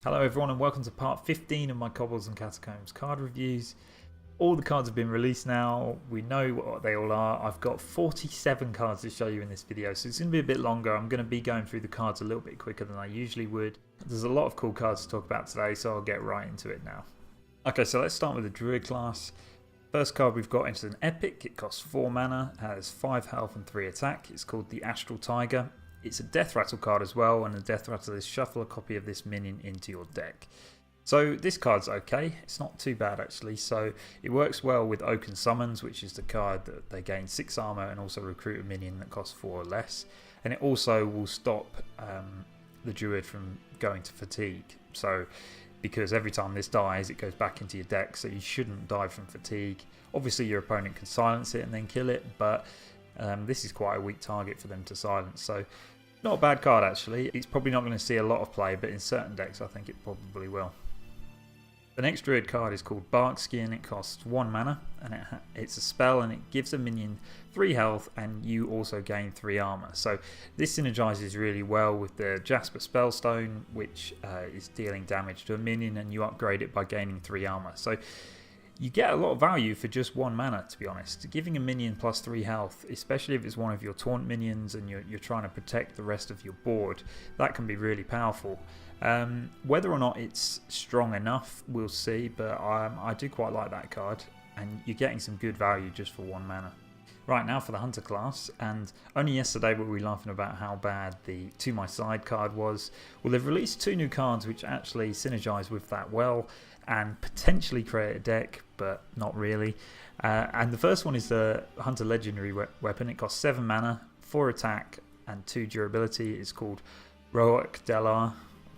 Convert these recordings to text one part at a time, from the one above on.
Hello everyone and welcome to part 15 of my Kobolds and Catacombs card reviews. All the cards have been released now, we know what they all are. I've got 47 cards to show you in this video, so it's going to be a bit longer. I'm going to be going through the cards a little bit quicker than I usually would. There's a lot of cool cards to talk about today, so I'll get right into it now. Okay, so let's start with the Druid class. First card we've got is an epic. It costs 4 mana, has 5 health and 3 attack. It's called the Astral Tiger. It's a Death Rattle card as well, and the Death Rattle is shuffle a copy of this minion into your deck. So this card's okay, it's not too bad actually. So it works well with Oaken Summons, which is the card that they gain 6 armor and also recruit a minion that costs 4 or less. And it also will stop the Druid from going to fatigue. So because every time this dies, it goes back into your deck, so you shouldn't die from fatigue. Obviously your opponent can silence it and then kill it, but this is quite a weak target for them to silence. So not a bad card actually. It's probably not going to see a lot of play, but in certain decks I think it probably will. The next Druid card is called Barts Key, and it costs 1 mana, and it's a spell and it gives a minion 3 health and you also gain 3 armor. So this synergizes really well with the Jasper Spellstone, which is dealing damage to a minion, and you upgrade it by gaining 3 armor. So you get a lot of value for just 1 mana, to be honest. Giving a minion plus 3 health, especially if it's one of your taunt minions and you're trying to protect the rest of your board, that can be really powerful. Whether or not it's strong enough, we'll see, but I do quite like that card, and you're getting some good value just for 1 mana. Right, now for the Hunter class, and only yesterday were we laughing about how bad the To My Side card was. Well, they've released 2 new cards which actually synergize with that well and potentially create a deck, but not really. And the first one is the Hunter Legendary weapon. It costs 7 mana, 4 attack and 2 durability. It's called Roak Delar.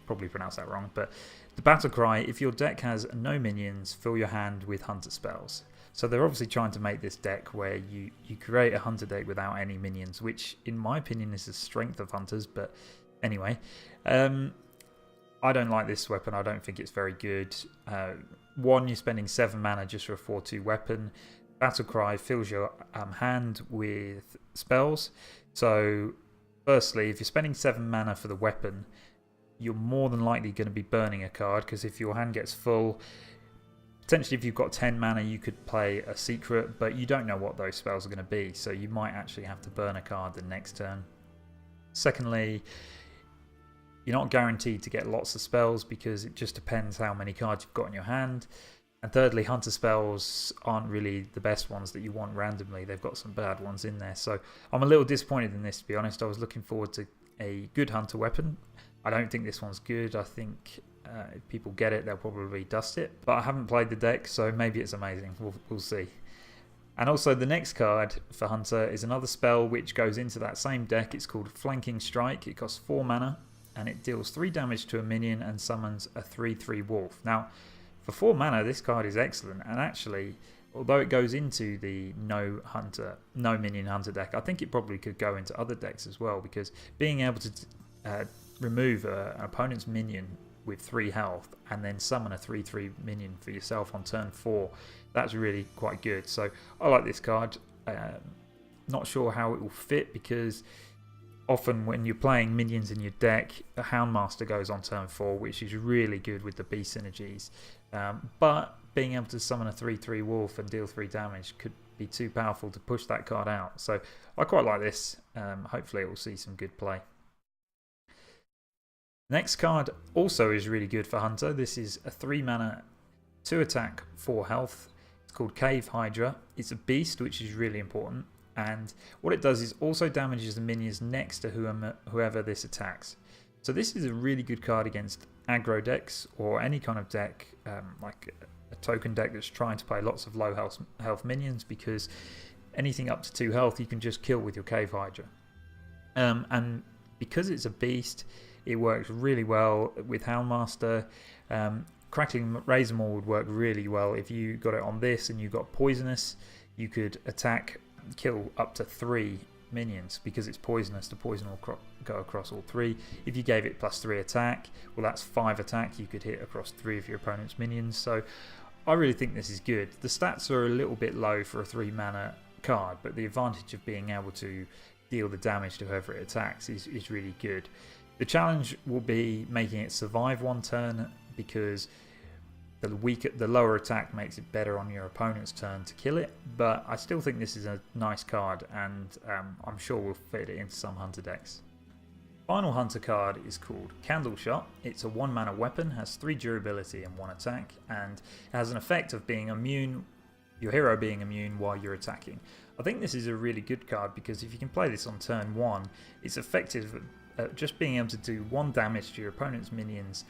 Probably pronounced that wrong, but the battle cry: if your deck has no minions, fill your hand with Hunter spells. So they're obviously trying to make this deck where you create a Hunter deck without any minions, which in my opinion is the strength of Hunters, but anyway. I don't like this weapon. I don't think it's very good. One, you're spending 7 mana just for a 4/2 weapon. Battle cry fills your hand with spells. So firstly, if you're spending 7 mana for the weapon, you're more than likely going to be burning a card, because if your hand gets full, potentially if you've got 10 mana you could play a secret, but you don't know what those spells are going to be, so you might actually have to burn a card the next turn. Secondly, you're not guaranteed to get lots of spells because it just depends how many cards you've got in your hand. And thirdly, Hunter spells aren't really the best ones that you want randomly. They've got some bad ones in there, so I'm a little disappointed in this, to be honest. I was looking forward to a good Hunter weapon. I don't think this one's good. I think if people get it, they'll probably dust it. But I haven't played the deck, so maybe it's amazing. We'll see. And also the next card for Hunter is another spell which goes into that same deck. It's called Flanking Strike. It costs 4 mana, and it deals 3 damage to a minion and summons a 3/3 wolf. Now, for 4 mana, this card is excellent. And actually, although it goes into the no minion Hunter deck, I think it probably could go into other decks as well, because being able to remove an opponent's minion with 3 health and then summon a 3/3 minion for yourself on turn 4, that's really quite good. So I like this card. Not sure how it will fit, because often when you're playing minions in your deck, a Houndmaster goes on turn 4, which is really good with the beast synergies. But being able to summon a 3/3 wolf and deal 3 damage could be too powerful to push that card out. So I quite like this. Hopefully it will see some good play. Next card also is really good for Hunter. This is a 3 mana, 2 attack, 4 health. It's called Cave Hydra. It's a beast, which is really important. And what it does is also damages the minions next to whoever this attacks. So this is a really good card against aggro decks, or any kind of deck like a token deck that's trying to play lots of low health minions, because anything up to 2 health you can just kill with your Cave Hydra. And because it's a beast, it works really well with Houndmaster. Crackling Razormaw would work really well if you got it on this and you got poisonous. You could attack, kill up to 3 minions because it's poisonous. The poison will go across all 3. If you gave it plus 3 attack, well, that's 5 attack. You could hit across 3 of your opponent's minions. So I really think this is good. The stats are a little bit low for a 3 mana card, but the advantage of being able to deal the damage to whoever it attacks is really good. The challenge will be making it survive one turn, because the lower attack makes it better on your opponent's turn to kill it, but I still think this is a nice card, and I'm sure we'll fit it into some hunter decks. Final hunter card is called Candle Shot. It's a 1 mana weapon, has 3 durability and 1 attack, and it has an effect of being immune, your hero being immune while you're attacking. I think this is a really good card because if you can play this on turn 1, it's effective at just being able to do 1 damage to your opponent's minions,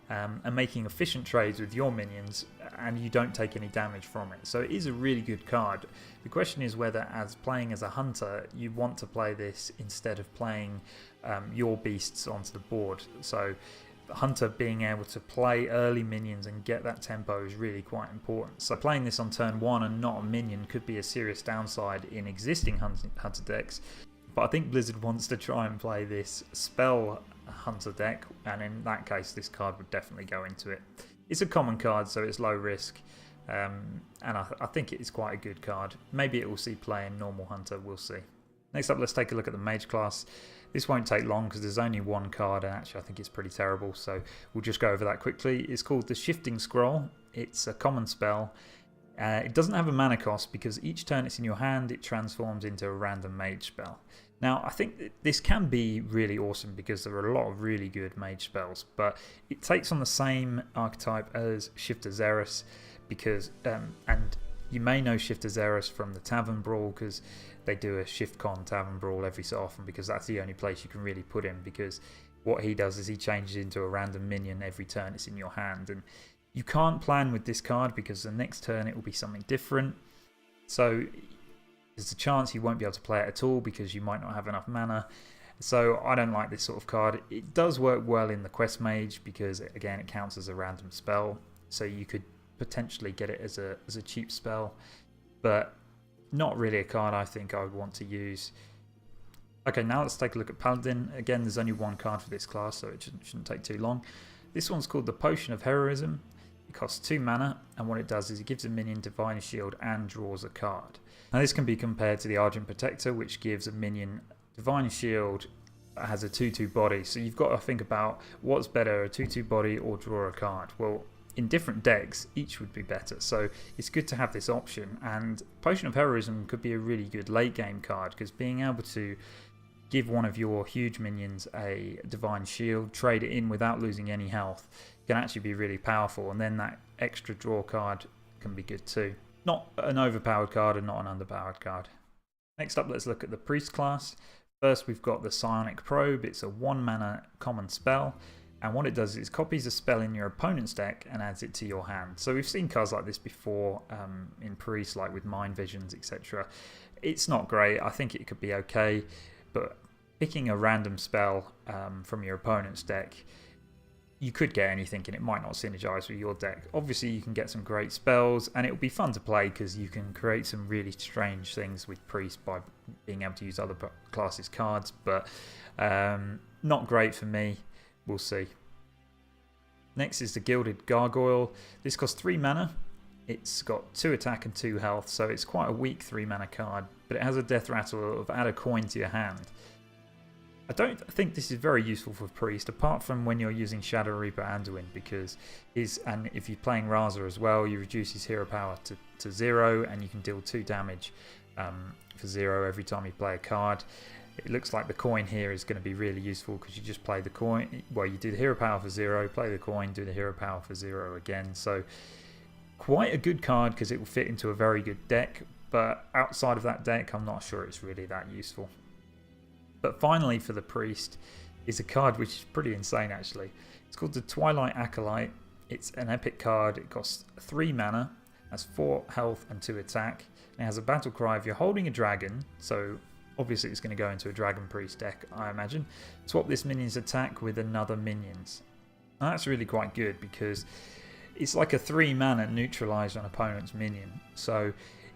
and making efficient trades with your minions, and you don't take any damage from it. So it is a really good card. The question is whether, as playing as a hunter, you want to play this instead of playing your beasts onto the board. So the hunter being able to play early minions and get that tempo is really quite important. So playing this on turn 1 and not a minion could be a serious downside in existing hunter decks. But I think Blizzard wants to try and play this spell hunter deck, and in that case this card would definitely go into it. It's a common card, so it's low risk, and I think it is quite a good card. Maybe it will see play in normal hunter, we'll see. Next up, let's take a look at the mage class. This won't take long because there's only 1 card, and actually I think it's pretty terrible, so we'll just go over that quickly. It's called the Shifting Scroll. It's a common spell. It doesn't have a mana cost because each turn it's in your hand it transforms into a random mage spell. Now I think this can be really awesome because there are a lot of really good mage spells, but it takes on the same archetype as Shifter Xeris because, and you may know Shifter Xeris from the Tavern Brawl because they do a ShiftCon Tavern Brawl every so often, because that's the only place you can really put him, because what he does is he changes into a random minion every turn it's in your hand, and you can't plan with this card because the next turn it will be something different. So there's a chance you won't be able to play it at all because you might not have enough mana. So I don't like this sort of card. It does work well in the Quest Mage because, again, it counts as a random spell. So you could potentially get it as a cheap spell, but not really a card I think I would want to use. Okay, now let's take a look at Paladin. Again, there's only 1 card for this class, so it shouldn't take too long. This one's called the Potion of Heroism. It costs 2 mana, and what it does is it gives a minion Divine Shield and draws a card. Now this can be compared to the Argent Protector, which gives a minion Divine Shield, has a 2/2 body. So you've got to think about what's better, a 2/2 body or draw a card. Well, in different decks, each would be better. So it's good to have this option, and Potion of Heroism could be a really good late game card because being able to give one of your huge minions a Divine Shield, trade it in without losing any health, can actually be really powerful, and then that extra draw card can be good too. Not an overpowered card and not an underpowered card. Next up, let's look at the Priest class. First, we've got the Psionic Probe. It's a 1 mana common spell, and what it does is it copies a spell in your opponent's deck and adds it to your hand. So we've seen cards like this before in Priest, like with Mind Visions, etc. It's not great. I think it could be okay, but picking a random spell from your opponent's deck, you could get anything and it might not synergize with your deck. Obviously you can get some great spells and it will be fun to play because you can create some really strange things with Priest by being able to use other classes' cards, but not great for me. We'll see. Next is the Gilded Gargoyle. This costs 3 mana. It's got 2 attack and 2 health, so it's quite a weak 3 mana card, but it has a death rattle of add a coin to your hand. I don't think this is very useful for Priest, apart from when you're using Shadow Reaper Anduin, because and if you're playing Raza as well, you reduce his hero power to 0, and you can deal 2 damage for 0 every time you play a card. It looks like the coin here is going to be really useful because you just play the coin. Well, you do the hero power for 0, play the coin, do the hero power for 0 again. So quite a good card because it will fit into a very good deck, but outside of that deck, I'm not sure it's really that useful. But finally, for the Priest, is a card which is pretty insane actually. It's called the Twilight Acolyte. It's an epic card. It costs 3 mana, has 4 health and 2 attack. And it has a battle cry. If you're holding a dragon, so obviously it's going to go into a Dragon Priest deck, I imagine, swap this minion's attack with another minion's. Now that's really quite good because it's like a 3 mana neutralise an opponent's minion. So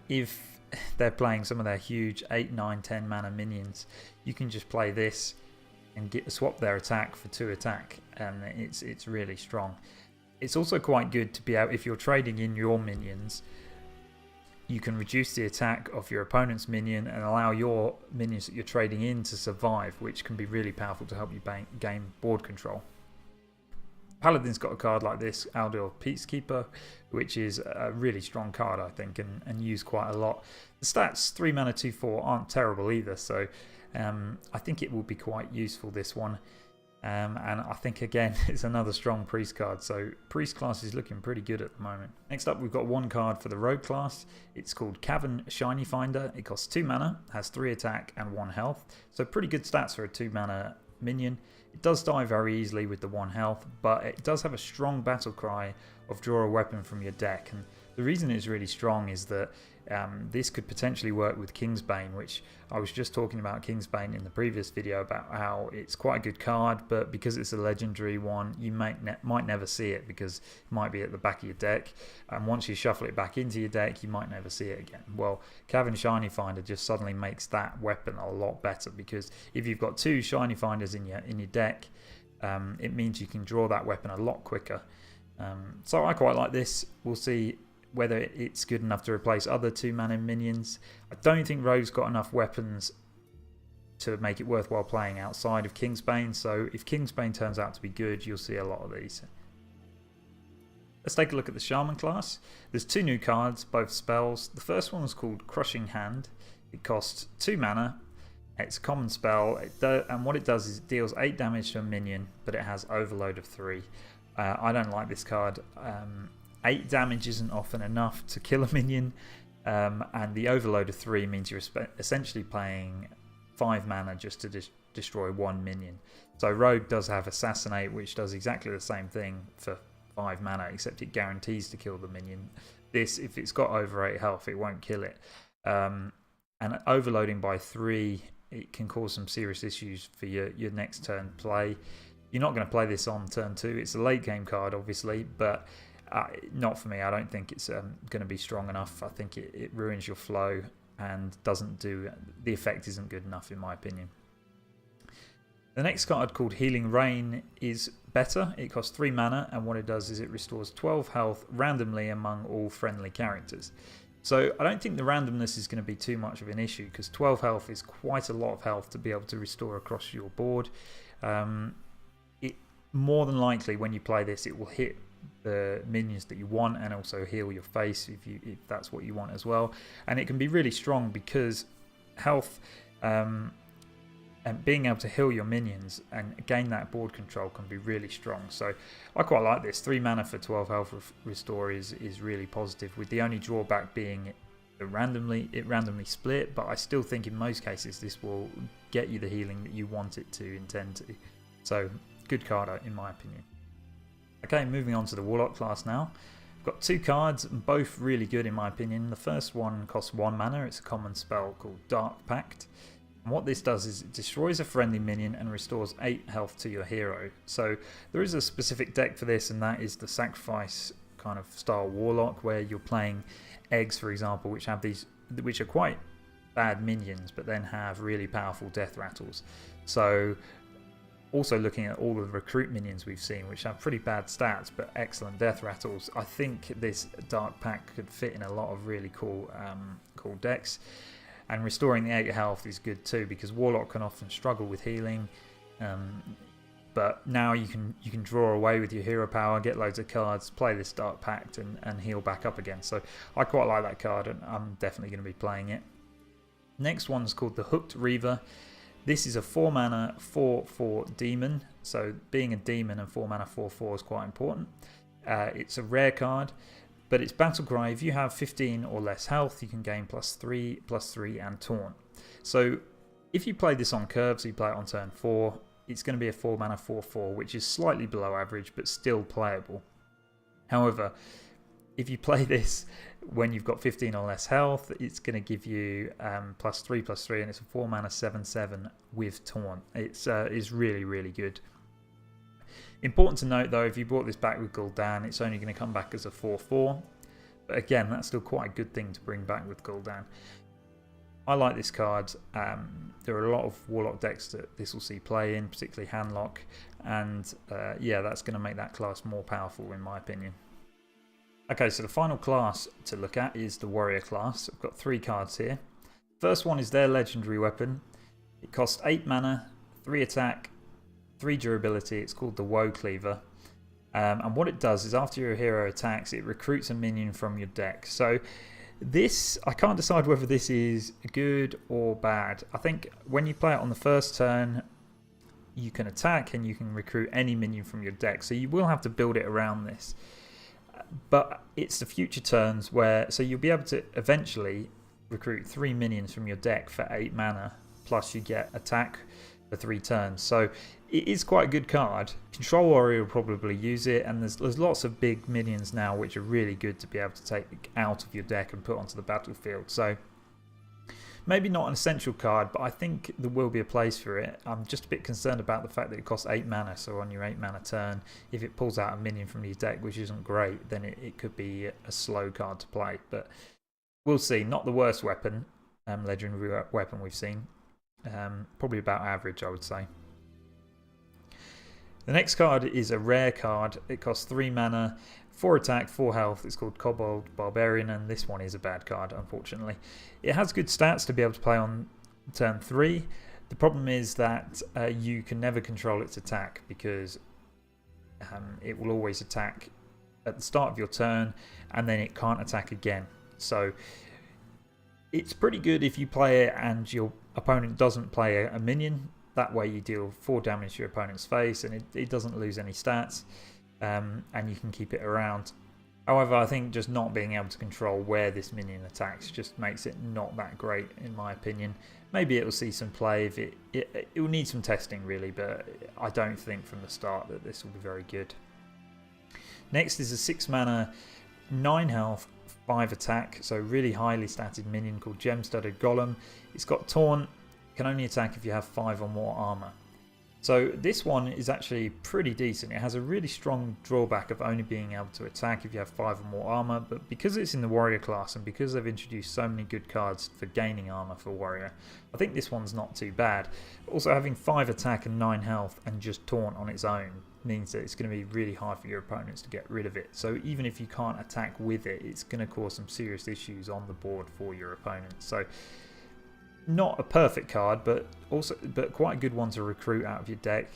if they're playing some of their huge 8, 9, 10 mana minions, you can just play this and swap their attack for 2 attack, and it's really strong. It's also quite good to be out if you're trading in your minions. you can reduce the attack of your opponent's minion and allow your minions that you're trading in to survive, which can be really powerful to help you gain board control. Paladin's got a card like this, Aldor Peacekeeper, which is a really strong card, I think, and used quite a lot. The stats 3 mana 2/4 aren't terrible either, so I think it will be quite useful, this one. And I think, again, it's another strong priest card, so priest class is looking pretty good at the moment. Next up, we've got one card for the rogue class. It's called Cavern Shiny Finder. It costs 2 mana, has 3 attack and 1 health, so pretty good stats for a 2 mana minion. It does die very easily with the 1 health, but it does have a strong battle cry of draw a weapon from your deck, and the reason it's really strong is that this could potentially work with Kingsbane, which I was just talking about Kingsbane in the previous video about how it's quite a good card, but because it's a legendary one, you might never see it because it might be at the back of your deck, and once you shuffle it back into your deck, you might never see it again. Well, Cavern Shiny Finder just suddenly makes that weapon a lot better, because if you've got 2 Shiny Finders in your deck, it means you can draw that weapon a lot quicker. So I quite like this. We'll see whether it's good enough to replace other 2 mana minions. I don't think Rogue's got enough weapons to make it worthwhile playing outside of Kingsbane, so if Kingsbane turns out to be good, you'll see a lot of these. Let's take a look at the Shaman class. There's 2 new cards, both spells. The first one is called Crushing Hand. It costs 2 mana. It's a common spell, and what it does is it deals 8 damage to a minion, but it has Overload of 3. I don't like this card. 8 damage isn't often enough to kill a minion, and the Overload of 3 means you're essentially playing 5 mana just to destroy 1 minion. So Rogue does have Assassinate, which does exactly the same thing for 5 mana, except it guarantees to kill the minion. This, if it's got over 8 health, it won't kill it. And overloading by 3, it can cause some serious issues for your next turn play. You're not going to play this on turn 2. It's a late game card, obviously, but not for me. I don't think it's going to be strong enough. I think it ruins your flow and doesn't do... the effect isn't good enough, in my opinion. The next card, called Healing Rain, is better. It costs 3 mana, and what it does is it restores 12 health randomly among all friendly characters. So I don't think the randomness is going to be too much of an issue, because 12 health is quite a lot of health to be able to restore across your board. More than likely, when you play this, it will hit the minions that you want and also heal your face if that's what you want as well. And it can be really strong because health and being able to heal your minions and gain that board control can be really strong. So I quite like this. 3 mana for 12 health restore is really positive, with the only drawback being it randomly split, but I still think in most cases this will get you the healing that you want it to intend to. So good card in my opinion. Okay, moving on to the Warlock class now. I've got 2 cards, both really good in my opinion. The first one costs 1 mana. It's a common spell called Dark Pact. And what this does is it destroys a friendly minion and restores 8 health to your hero. So there is a specific deck for this, and that is the Sacrifice kind of style Warlock, where you're playing eggs, for example, which are quite bad minions, but then have really powerful death rattles. So also looking at all the recruit minions we've seen, which have pretty bad stats but excellent death rattles, I think this Dark Pact could fit in a lot of really cool decks. And restoring the 8 health is good too, because Warlock can often struggle with healing, but now you can draw away with your hero power, get loads of cards, play this Dark Pact and heal back up again. So I quite like that card, and I'm definitely going to be playing it. Next one's called the Hook Trevor. This is a 4 mana 4/4 demon, so being a demon and 4 mana 4/4 is quite important. It's a rare card, but its battle cry, if you have 15 or less health, you can gain +3/+3 and taunt. So if you play this on curve, so you play it on turn 4, it's going to be a 4 mana 4/4, which is slightly below average but still playable. However, if you play this when you've got 15 or less health, it's going to give you +3/+3, and it's a 4 mana 7/7 with taunt. It's really, really good. Important to note though, if you brought this back with Gul'dan, it's only going to come back as a 4/4. But again, that's still quite a good thing to bring back with Gul'dan. I like this card. There are a lot of Warlock decks that this will see play in, particularly Handlock. And yeah, that's going to make that class more powerful in my opinion. Okay, so the final class to look at is the warrior class. I've got 3 cards here. First one is their legendary weapon. It costs 8 mana, 3 attack, 3 durability. It's called the Woe Cleaver. And what it does is after your hero attacks, it recruits a minion from your deck. So this, I can't decide whether this is good or bad. I think when you play it on the first turn, you can attack and you can recruit any minion from your deck. So you will have to build it around this. But it's the future turns where, so you'll be able to eventually recruit 3 minions from your deck for 8 mana, plus you get attack for 3 turns. So it is quite a good card. Control Warrior will probably use it, and there's lots of big minions now which are really good to be able to take out of your deck and put onto the battlefield. So maybe not an essential card, but I think there will be a place for it. I'm just a bit concerned about the fact that it costs 8 mana, so on your 8 mana turn, if it pulls out a minion from your deck, which isn't great, then it could be a slow card to play. But we'll see. Not the worst weapon, legendary weapon we've seen. Probably about average, I would say. The next card is a rare card. It costs 3 mana, 4 attack, 4 health. It's called Kobold Barbarian, and this one is a bad card, unfortunately. It has good stats to be able to play on turn 3. The problem is that you can never control its attack, because it will always attack at the start of your turn, and then it can't attack again. So it's pretty good if you play it and your opponent doesn't play a minion. That way you deal 4 damage to your opponent's face, and it doesn't lose any stats, and you can keep it around. However, I think just not being able to control where this minion attacks just makes it not that great, in my opinion. Maybe it will see some play. If it will need some testing, really, but I don't think from the start that this will be very good. Next is a 6 mana, 9 health, 5 attack, so really highly statted minion called Gem-Studded Golem. It's got Taunt, can only attack if you have 5 or more armor. So this one is actually pretty decent. It has a really strong drawback of only being able to attack if you have 5 or more armor, but because it's in the warrior class and because they've introduced so many good cards for gaining armor for warrior, I think this one's not too bad. Also, having 5 attack and 9 health and just Taunt on its own means that it's going to be really hard for your opponents to get rid of it. So even if you can't attack with it, it's going to cause some serious issues on the board for your opponent. So not a perfect card, but quite a good one to recruit out of your deck.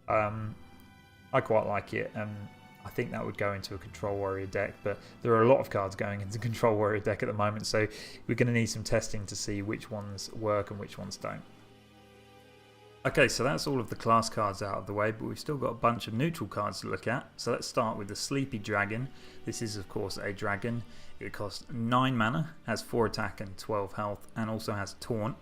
I quite like it. I think that would go into a Control Warrior deck, but there are a lot of cards going into Control Warrior deck at the moment, so we're going to need some testing to see which ones work and which ones don't. Okay, so that's all of the class cards out of the way, but we've still got a bunch of neutral cards to look at. So let's start with the Sleepy Dragon. This is, of course, a dragon. It costs 9 mana, has 4 attack and 12 health, and also has Taunt.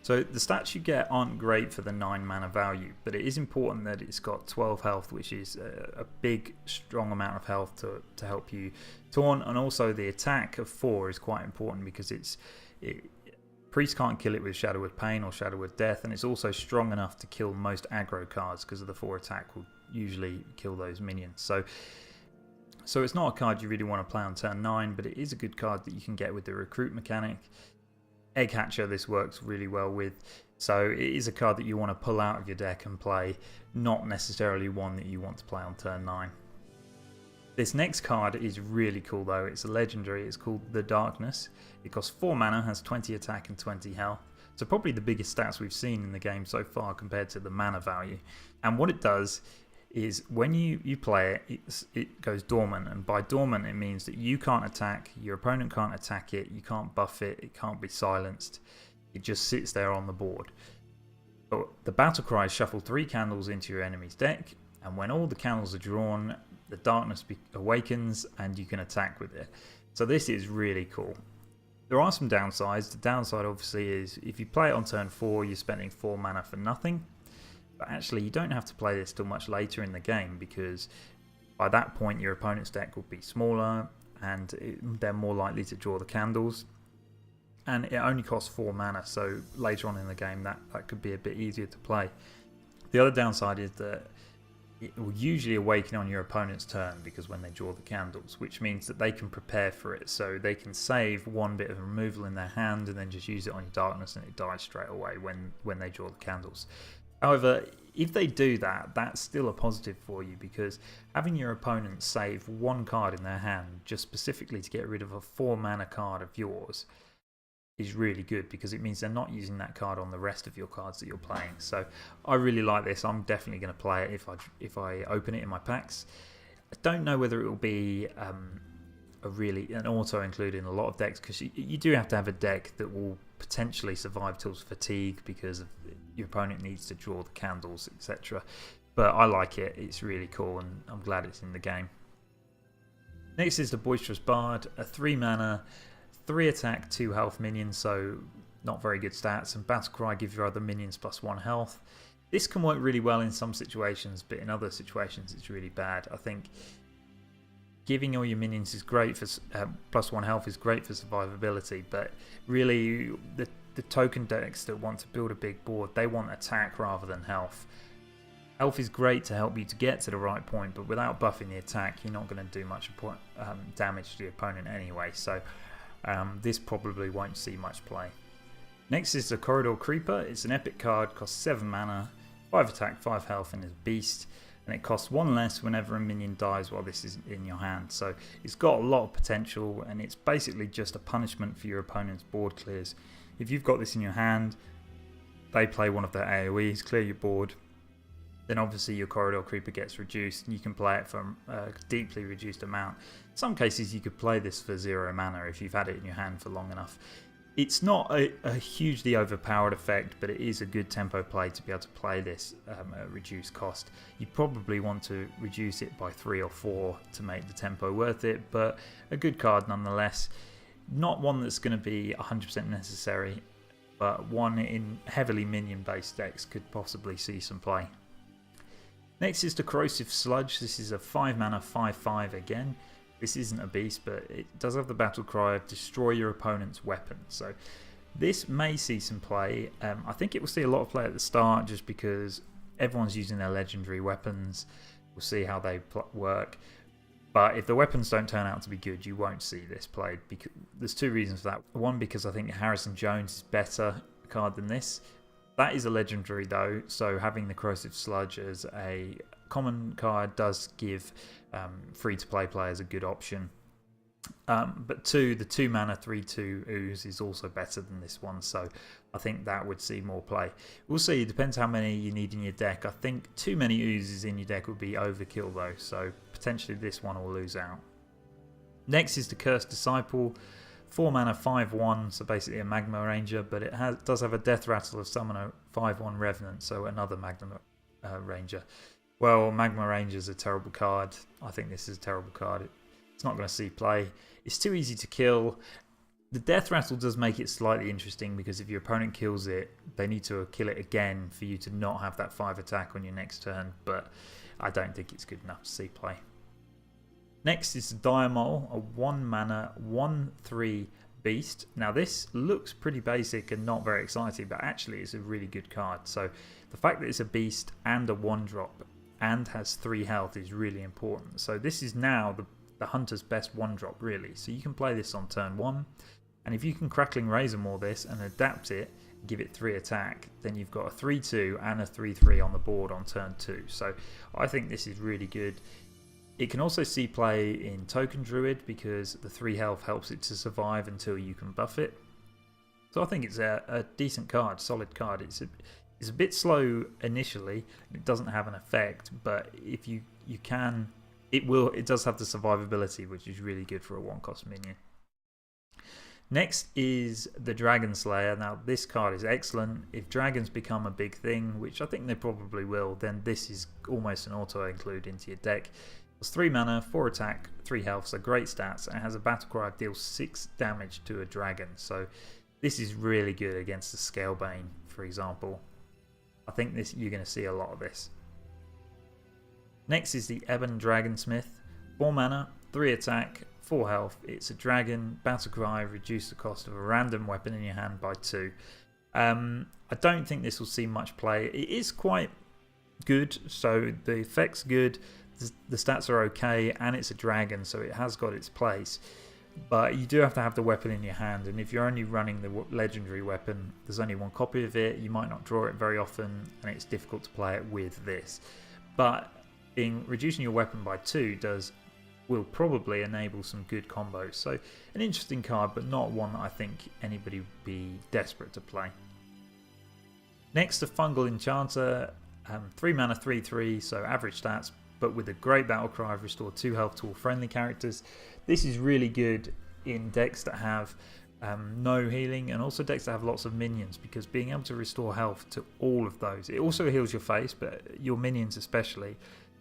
So the stats you get aren't great for the 9 mana value, but it is important that it's got 12 health, which is a big, strong amount of health to help you Taunt. And also the attack of 4 is quite important because Priest can't kill it with Shadow with Pain or Shadow with Death, and it's also strong enough to kill most aggro cards because of the 4 attack will usually kill those minions. So it's not a card you really want to play on turn 9, but it is a good card that you can get with the recruit mechanic. Egg Hatcher this works really well with, so it is a card that you want to pull out of your deck and play, not necessarily one that you want to play on turn 9. This next card is really cool though. It's a legendary. It's called The Darkness. It costs 4 mana, has 20 attack and 20 health. So probably the biggest stats we've seen in the game so far compared to the mana value. And what it does is when you play it, it goes dormant. And by dormant it means that you can't attack, your opponent can't attack it, you can't buff it, it can't be silenced. It just sits there on the board. But the battle cry is shuffle 3 candles into your enemy's deck, and when all the candles are drawn, the darkness awakens and you can attack with it. So this is really cool. There are some downsides. The downside obviously is if you play it on turn 4, you're spending 4 mana for nothing. But actually you don't have to play this till much later in the game, because by that point your opponent's deck will be smaller and they're more likely to draw the candles. And it only costs 4 mana, so later on in the game that could be a bit easier to play. The other downside is that it will usually awaken on your opponent's turn because when they draw the candles, which means that they can prepare for it. So they can save 1 bit of removal in their hand and then just use it on your darkness and it dies straight away when they draw the candles. However, if they do that, that's still a positive for you, because having your opponent save one card in their hand just specifically to get rid of a 4 mana card of yours is really good, because it means they're not using that card on the rest of your cards that you're playing. So I really like this. I'm definitely going to play it if I open it in my packs. I don't know whether it will be an auto include in a lot of decks, because you do have to have a deck that will potentially survive till fatigue, because your opponent needs to draw the candles, etc. But I like it. It's really cool, and I'm glad it's in the game. Next is the Boisterous Bard, a 3 mana, 3 attack, 2 health minion, so not very good stats, and Battle Cry gives your other minions +1 health. This can work really well in some situations, but in other situations it's really bad. I think giving all your minions is great for +1 health is great for survivability, but really the token decks that want to build a big board, they want attack rather than health. Health is great to help you to get to the right point, but without buffing the attack, you're not going to do much damage to the opponent anyway, so this probably won't see much play. Next is the Corridor Creeper. It's an epic card, costs 7 mana, 5 attack, 5 health, and is beast. And it costs 1 less whenever a minion dies while this is in your hand. So it's got a lot of potential, and it's basically just a punishment for your opponent's board clears. If you've got this in your hand, they play one of their AoEs, clear your board, then obviously your Corridor Creeper gets reduced, and you can play it for a deeply reduced amount. In some cases you could play this for 0 mana if you've had it in your hand for long enough. It's not a hugely overpowered effect, but it is a good tempo play to be able to play this at reduced cost. You probably want to reduce it by 3 or 4 to make the tempo worth it, but a good card nonetheless. Not one that's going to be 100% necessary, but one in heavily minion based decks could possibly see some play. Next is the Corrosive Sludge. This is a 5 mana 5/5 again. This isn't a beast, but it does have the battle cry of destroy your opponent's weapon. So this may see some play. I think it will see a lot of play at the start, just because everyone's using their legendary weapons. We'll see how they work. But if the weapons don't turn out to be good, you won't see this played. Because there's 2 reasons for that. One, because I think Harrison Jones is better card than this. That is a legendary though, so having the Corrosive Sludge as a common card does give free-to-play players a good option. But 2, the 2 mana 3/2 ooze is also better than this one, so I think that would see more play. We'll see, it depends how many you need in your deck. I think too many oozes in your deck would be overkill though, so potentially this one will lose out. Next is the Cursed Disciple. 4 mana 5/1, so basically a Magma Ranger, but it does have a Death Rattle of summon a 5/1 Revenant, so another Magma Ranger. Well, Magma Ranger is a terrible card. I think this is a terrible card. It's not going to see play. It's too easy to kill. The Death Rattle does make it slightly interesting, because if your opponent kills it, they need to kill it again for you to not have that 5 attack on your next turn, but I don't think it's good enough to see play. Next is the Diamol, a 1 mana 1/3 beast. Now this looks pretty basic and not very exciting, but actually it's a really good card. So the fact that it's a beast and a 1-drop and has 3 health is really important. So this is now the hunter's best 1-drop really. So you can play this on turn 1, and if you can Crackling Razormaw this and adapt it, give it 3 attack, then you've got a 3/2 and a 3/3 on the board on turn 2. So I think this is really good. It can also see play in Token Druid, because the 3 health helps it to survive until you can buff it. So I think it's a decent card, solid card. It's a bit slow initially, it doesn't have an effect, but if you can, it does have the survivability, which is really good for a 1-cost minion. Next is the Dragon Slayer. Now this card is excellent. If dragons become a big thing, which I think they probably will, then this is almost an auto include into your deck. It's 3 mana, 4 attack, 3 health, so great stats, and it has a battle cry that deals 6 damage to a dragon. So this is really good against the Scalebane, for example. I think you're going to see a lot of this. Next is the Ebon Dragonsmith. 4 mana, 3 attack, 4 health. It's a dragon, battle cry, reduce the cost of a random weapon in your hand by 2. I don't think this will see much play. It is quite good, so the effect's good. The stats are okay, and it's a dragon, so it has got its place. but you do have to have the weapon in your hand, and if you're only running the legendary weapon, there's only one copy of it, you might not draw it very often, and it's difficult to play it with this. But reducing your weapon by 2 will probably enable some good combos. So an interesting card, but not one that I think anybody would be desperate to play. Next, the Fungal Enchanter, 3 mana, 3/3, so average stats, but with a great battle cry of restore 2 health to all friendly characters. This is really good in decks that have no healing, and also decks that have lots of minions, because being able to restore health to all of those, it also heals your face, but your minions especially.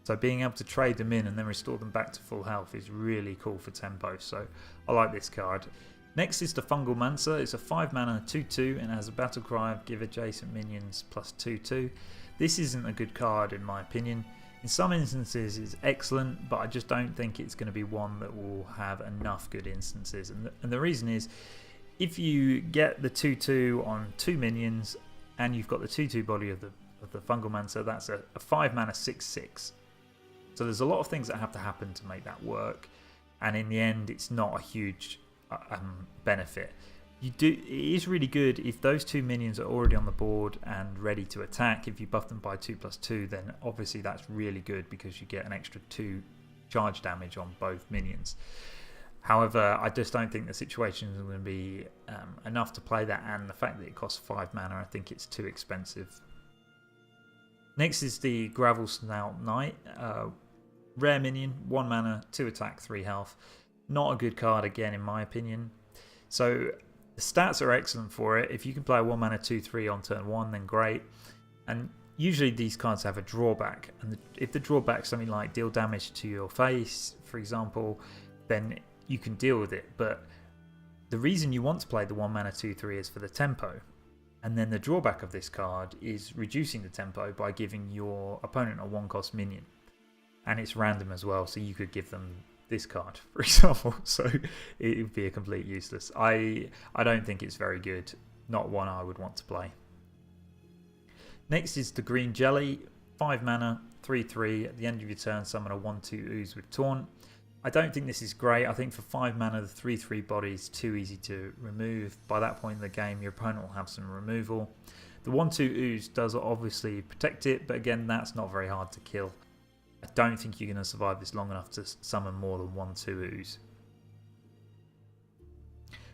So being able to trade them in and then restore them back to full health is really cool for tempo, so I like this card. Next is the Fungal Mansur. It's a 5 mana 2/2 and has a battle cry of give adjacent minions plus 2/2. This isn't a good card in my opinion. In some instances it's excellent, but I just don't think it's going to be one that will have enough good instances. And the reason is, if you get the 2/2 on 2 minions and you've got the 2/2 body of the Fungal Mansur, that's a 5 mana 6/6. So there's a lot of things that have to happen to make that work, and in the end it's not a huge benefit. It is really good if those 2 minions are already on the board and ready to attack. If you buff them by 2/2, then obviously that's really good, because you get an extra 2 charge damage on both minions. However, I just don't think the situation is going to be enough to play that, and the fact that it costs 5 mana, I think it's too expensive. Next is the Gravel Snout Knight, rare minion, 1 mana, 2 attack, 3 health. Not a good card again in my opinion. So the stats are excellent for it. If you can play a 1 mana 2/3 on turn 1, then great. And usually these cards have a drawback, and if the drawback is something like deal damage to your face, for example, then you can deal with it. But the reason you want to play the 1 mana 2/3 is for the tempo. And then the drawback of this card is reducing the tempo by giving your opponent a 1-cost minion. And it's random as well, so you could give them this card, for example, so it would be a complete useless. I don't think it's very good, not one I would want to play. Next is the Green Jelly, 5 mana, 3/3, at the end of your turn summon a 1/2 ooze with Taunt. I don't think this is great. I think for 5 mana the 3/3 body is too easy to remove. By that point in the game your opponent will have some removal. The 1/2 ooze does obviously protect it, but again that's not very hard to kill. I don't think you're going to survive this long enough to summon more than 1/2 ooze.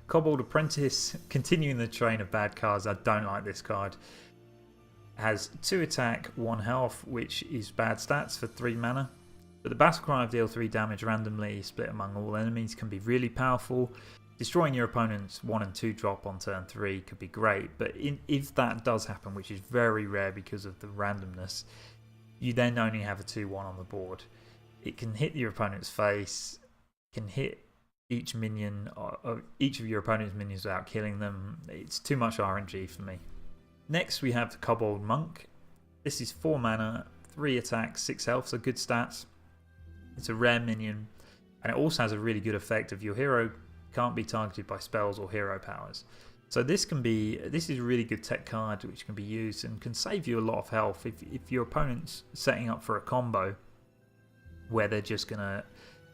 Kobolds Apprentice, continuing the train of bad cards. I don't like this card. Has 2 attack, 1 health, which is bad stats for 3 mana. But the battle cry of deal 3 damage randomly split among all enemies can be really powerful. Destroying your opponent's 1 and 2 drop on turn 3 could be great, but if that does happen, which is very rare because of the randomness, you then only have a 2/1 on the board. It can hit your opponent's face, can hit each minion, or each of your opponent's minions without killing them. It's too much RNG for me. Next we have the Kobold Monk. This is 4 mana, 3 attack, 6 health, so good stats. It's a rare minion, and it also has a really good effect of your hero can't be targeted by spells or hero powers. So this is a really good tech card which can be used and can save you a lot of health. If your opponent's setting up for a combo where they're just going to,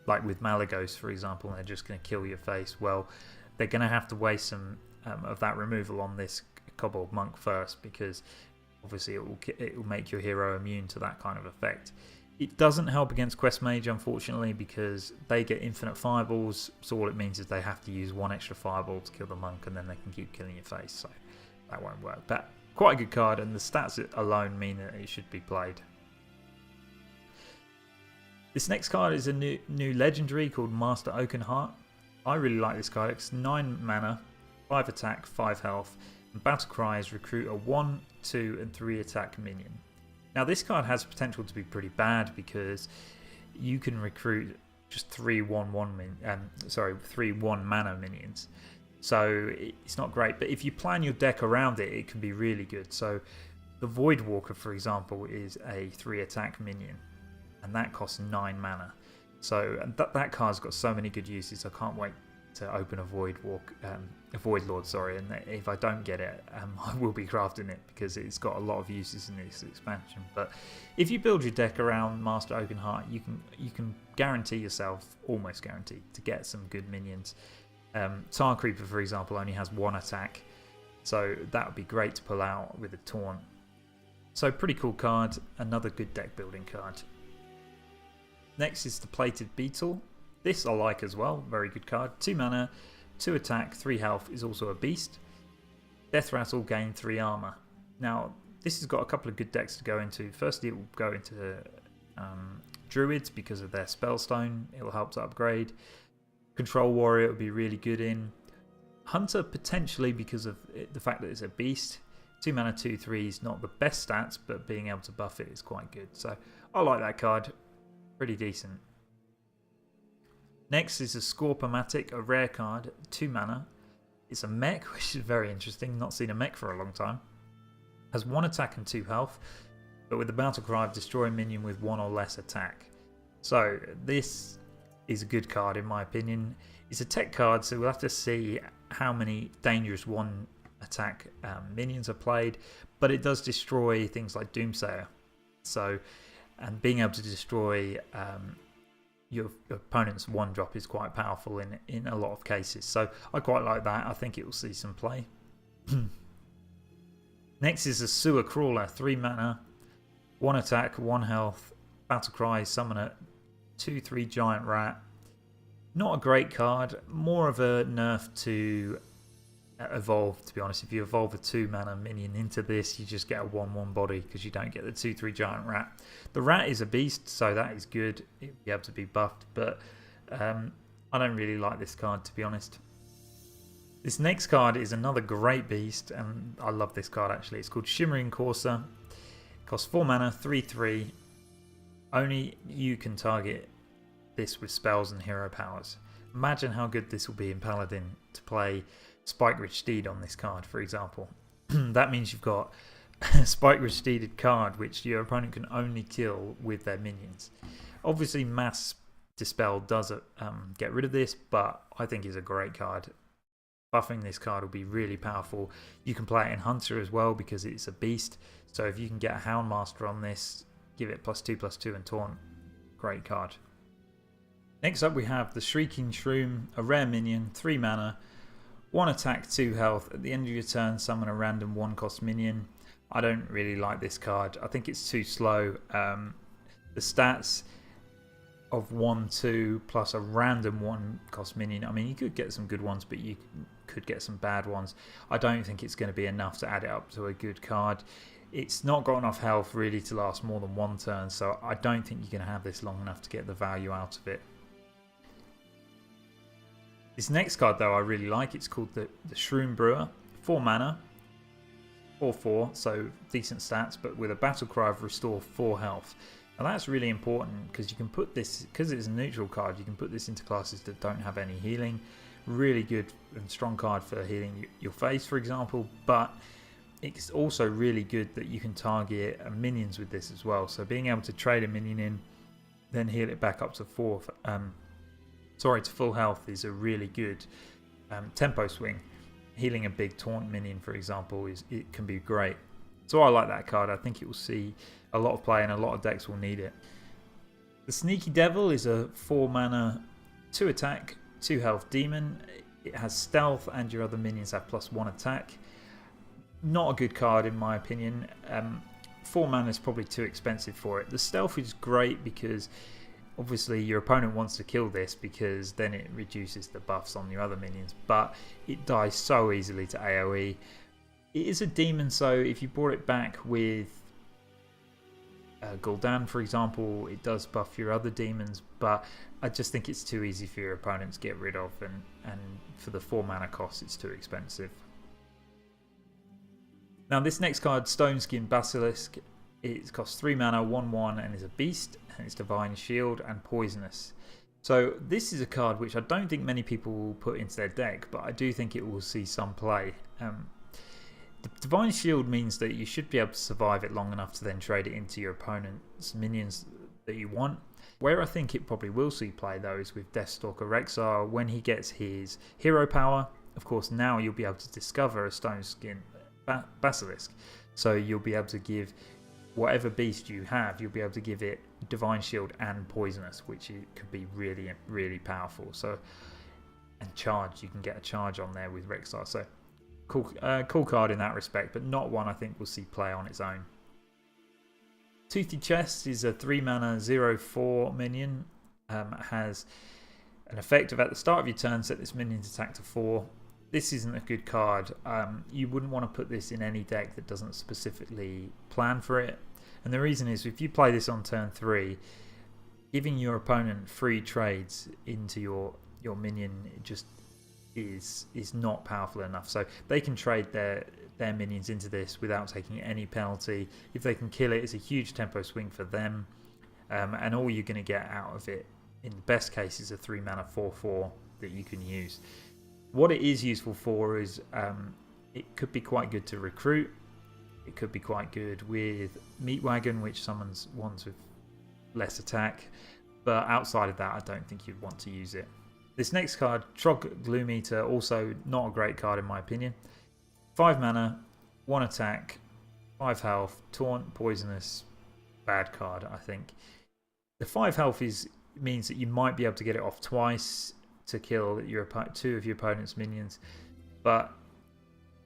like with Malagos for example, they're just going to kill your face, well, they're going to have to waste some of that removal on this Kobold Monk first, because obviously it will make your hero immune to that kind of effect. It doesn't help against Quest Mage, unfortunately, because they get infinite fireballs, so all it means is they have to use 1 extra fireball to kill the monk, and then they can keep killing your face, so that won't work. But quite a good card, and the stats alone mean that it should be played. This next card is a new legendary called Master Oakenheart. I really like this card. It's 9 mana, 5 attack, 5 health, and battle cry is recruit a 1, 2 and 3 attack minion. Now this card has potential to be pretty bad, because you can recruit just 3 1 mana minions. So it's not great, but if you plan your deck around it, it can be really good. So the Voidwalker, for example, is a 3 attack minion, and that costs 9 mana. So that card's got so many good uses. I can't wait to open a void lord, sorry, and if I don't get it, I will be crafting it because it's got a lot of uses in this expansion. But if you build your deck around Master Oakenheart, you can guarantee yourself, almost guaranteed, to get some good minions. Tar Creeper, for example, only has 1 attack, so that would be great to pull out with a taunt. So pretty cool card, another good deck building card. Next is the Plated Beetle. This I like as well, very good card. 2 mana, 2 attack, 3 health, is also a beast. Death Rattle, gain 3 armor. Now, this has got a couple of good decks to go into. Firstly, it will go into Druids because of their Spellstone. It will help to upgrade. Control Warrior will be really good in. Hunter, potentially, because of the fact that it's a beast. 2 mana, 2/3 is not the best stats, but being able to buff it is quite good. So, I like that card. Pretty decent. Next is a Per Mattock, a rare card, 2 mana. It's a mech, which is very interesting. Not seen a mech for a long time. Has 1 attack and 2 health, but with the Battle Cry of destroy a minion with 1 or less attack. So this is a good card in my opinion. It's a tech card, so we'll have to see how many dangerous 1 attack minions are played, but it does destroy things like Doomsayer. So, and being able to destroy your opponent's 1-drop is quite powerful in a lot of cases. So I quite like that. I think it will see some play. Next is a Sewer Crawler, 3 mana, 1 attack, 1 health, Battle Cry, summon a 2/3 giant rat. Not a great card, more of a nerf to evolve, to be honest. If you evolve a 2 mana minion into this, you just get a 1/1 body because you don't get the 2/3 giant rat. The rat is a beast, so that is good. It'll be able to be buffed, but I don't really like this card, to be honest. This next card is another great beast, and I love this card actually. It's called Shimmering Courser. It costs 4 mana, 3/3. Only you can target this with spells and hero powers. Imagine how good this will be in Paladin to play Spike Ridge Steed on this card, for example. That means you've got a Spike Ridge Steeded card which your opponent can only kill with their minions. Obviously Mass Dispel does get rid of this, but I think it's a great card. Buffing this card will be really powerful. You can play it in Hunter as well because it's a beast, so if you can get a Houndmaster on this, give it +2/+2 and taunt, great card. Next up we have the Shrieking Shroom, a rare minion, 3 mana, 1 attack, 2 health. At the end of your turn, summon a random 1-cost minion. I don't really like this card. I think it's too slow. The stats of 1/2 plus a random 1-cost minion. I mean, you could get some good ones, but you could get some bad ones. I don't think it's going to be enough to add it up to a good card. It's not got enough health really to last more than 1 turn, so I don't think you're going to have this long enough to get the value out of it. This next card though I really like. It's called the Shroom Brewer, 4 mana, 4/4, so decent stats, but with a Battle Cry of restore 4 health. Now that's really important because you can put this, because it's a neutral card, you can put this into classes that don't have any healing. Really good and strong card for healing your face, for example, but it's also really good that you can target minions with this as well. So being able to trade a minion in, then heal it back up to to full health is a really good tempo swing. Healing a big taunt minion, for example, it can be great. So I like that card. I think it will see a lot of play and a lot of decks will need it. The Sneaky Devil is a 4 mana, 2 attack, 2 health demon. It has stealth and your other minions have +1 attack. Not a good card in my opinion. 4 mana is probably too expensive for it. The stealth is great because obviously your opponent wants to kill this because then it reduces the buffs on your other minions, but it dies so easily to AoE. It is a demon, so if you brought it back with Gul'dan, for example, it does buff your other demons, but I just think it's too easy for your opponent to get rid of, and for the 4 mana cost it's too expensive. Now this next card, Stoneskin Basilisk, it costs 3 mana, 1/1 and is a beast, and it's Divine Shield and Poisonous. So this is a card which I don't think many people will put into their deck, but I do think it will see some play. The Divine Shield means that you should be able to survive it long enough to then trade it into your opponent's minions that you want. Where I think it probably will see play though is with Deathstalker Rexar when he gets his hero power. Of course, now you'll be able to discover a stone skin Basilisk. So you'll be able to give whatever beast you have, you'll be able to give it Divine Shield and Poisonous, which could be really, really powerful. So, and charge, you can get a charge on there with Rexar. So cool card in that respect, but not one I think we'll see play on its own. Toothy Chest is a 3 mana 0/4 minion. Has an effect of at the start of your turn, set this minion's attack to 4. This isn't a good card. You wouldn't want to put this in any deck that doesn't specifically plan for it. And the reason is, if you play this on turn 3, giving your opponent free trades into your minion just is not powerful enough. So they can trade their minions into this without taking any penalty. If they can kill it, it's a huge tempo swing for them. And all you're going to get out of it, in the best case, is a 3 mana 4/4 that you can use. What it is useful for is it could be quite good to recruit. It could be quite good with Meat Wagon, which summons ones with less attack. But outside of that, I don't think you'd want to use it. This next card, Trog Gloomeater, also not a great card in my opinion. 5 mana, 1 attack, 5 health, taunt, poisonous, bad card I think. The 5 health means that you might be able to get it off twice to kill 2 of your opponent's minions, but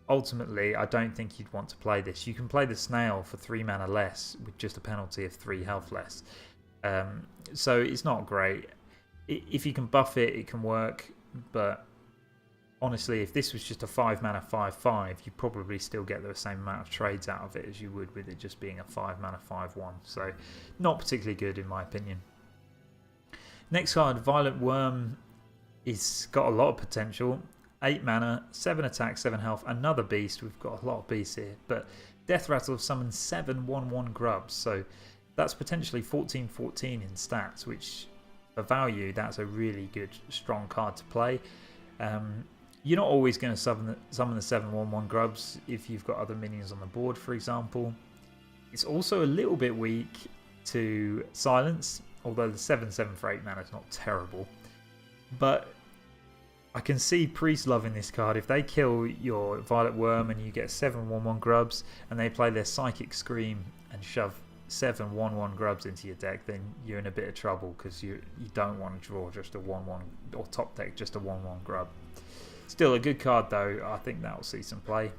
ultimately I don't think you'd want to play this. You can play the Snail for 3 mana less with just a penalty of 3 health less, so it's not great. If you can buff it, it can work, but honestly, if this was just a 5 mana 5/5, you'd probably still get the same amount of trades out of it as you would with it just being a 5 mana 5/1, so not particularly good in my opinion. Next card, Violent Worm, is got a lot of potential. 8 mana, 7 attack, 7 health, another beast. We've got a lot of beasts here, but Death Rattle summons 7 1/1 grubs, so that's potentially 14/14 in stats, which for value, that's a really good, strong card to play. You're not always going to summon the 7 1/1 grubs if you've got other minions on the board, for example. It's also a little bit weak to silence, although the 7/7 for 8 mana is not terrible. But I can see Priest loving this card. If they kill your Violet Worm and you get 7 1/1 grubs and they play their Psychic Scream and shove 7 1/1 grubs into your deck, then you're in a bit of trouble because you don't want to draw just a 1/1 or top deck just a 1/1 grub. Still a good card though. I think that will see some play.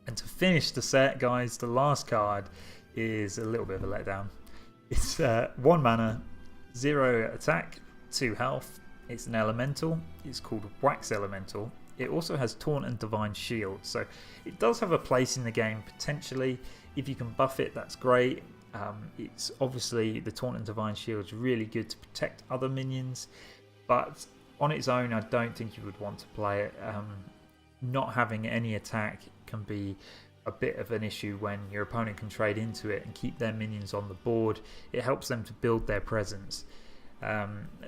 And to finish the set, guys, the last card is a little bit of a letdown. It's 1 mana, 0 attack, 2 health. It's an elemental. It's called Wax Elemental. It also has Taunt and Divine Shield, so it does have a place in the game potentially. If you can buff it, that's great. It's obviously, the Taunt and Divine Shield is really good to protect other minions, but on its own I don't think you would want to play it. Not having any attack can be a bit of an issue when your opponent can trade into it and keep their minions on the board. It helps them to build their presence.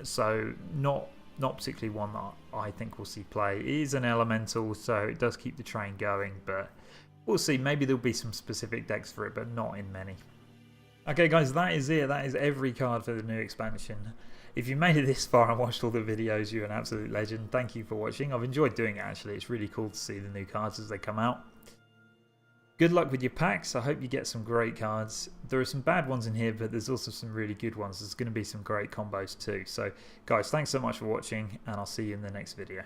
So not particularly one that I think we'll see play. It is an elemental, so it does keep the train going, but we'll see. Maybe there'll be some specific decks for it, but not in many. Okay guys, that is it. That is every card for the new expansion. If you made it this far and watched all the videos, you're an absolute legend. Thank you for watching. I've enjoyed doing it actually. It's really cool to see the new cards as they come out. Good luck with your packs. I hope you get some great cards. There are some bad ones in here, but there's also some really good ones. There's going to be some great combos too. So guys, thanks so much for watching, and I'll see you in the next video.